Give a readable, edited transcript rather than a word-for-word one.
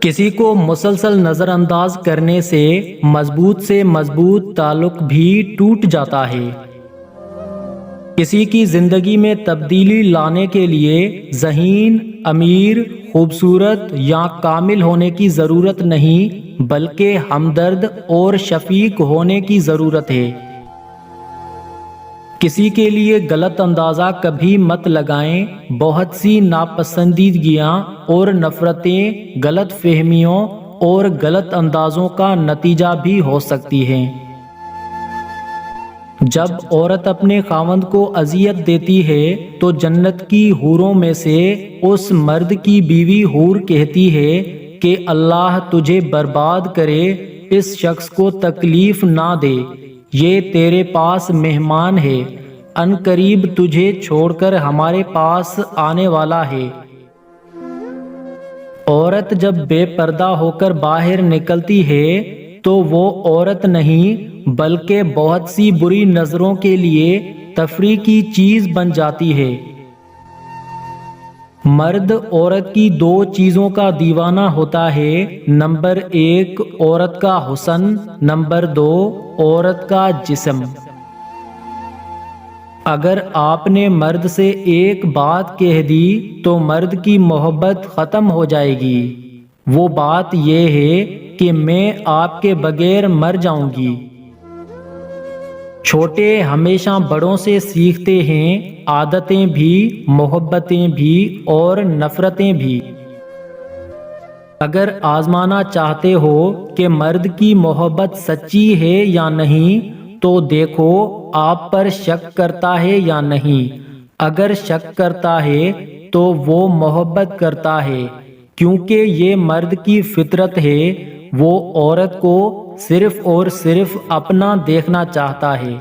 کسی کو مسلسل نظر انداز کرنے سے مضبوط تعلق بھی ٹوٹ جاتا ہے۔ کسی کی زندگی میں تبدیلی لانے کے لیے ذہین، امیر، خوبصورت یا کامل ہونے کی ضرورت نہیں، بلکہ ہمدرد اور شفیق ہونے کی ضرورت ہے۔ کسی کے لیے غلط اندازہ کبھی مت لگائیں۔ بہت سی ناپسندیدگیاں اور نفرتیں غلط فہمیوں اور غلط اندازوں کا نتیجہ بھی ہو سکتی ہیں۔ جب عورت اپنے خاوند کو اذیت دیتی ہے تو جنت کی حوروں میں سے اس مرد کی بیوی حور کہتی ہے کہ اللہ تجھے برباد کرے، اس شخص کو تکلیف نہ دے، یہ تیرے پاس مہمان ہے، ان قریب تجھے چھوڑ کر ہمارے پاس آنے والا ہے۔ عورت جب بے پردہ ہو کر باہر نکلتی ہے تو وہ عورت نہیں بلکہ بہت سی بری نظروں کے لیے تفریح کی چیز بن جاتی ہے۔ مرد عورت کی دو چیزوں کا دیوانہ ہوتا ہے، نمبر 1 عورت کا حسن، نمبر 2 عورت کا جسم۔ اگر آپ نے مرد سے ایک بات کہہ دی تو مرد کی محبت ختم ہو جائے گی۔ وہ بات یہ ہے کہ میں آپ کے بغیر مر جاؤں گی۔ چھوٹے ہمیشہ بڑوں سے سیکھتے ہیں، عادتیں بھی، محبتیں بھی اور نفرتیں بھی۔ اگر آزمانا چاہتے ہو کہ مرد کی محبت سچی ہے یا نہیں تو دیکھو آپ پر شک کرتا ہے یا نہیں۔ اگر شک کرتا ہے تو وہ محبت کرتا ہے، کیونکہ یہ مرد کی فطرت ہے، وہ عورت کو صرف اور صرف اپنا دیکھنا چاہتا ہے۔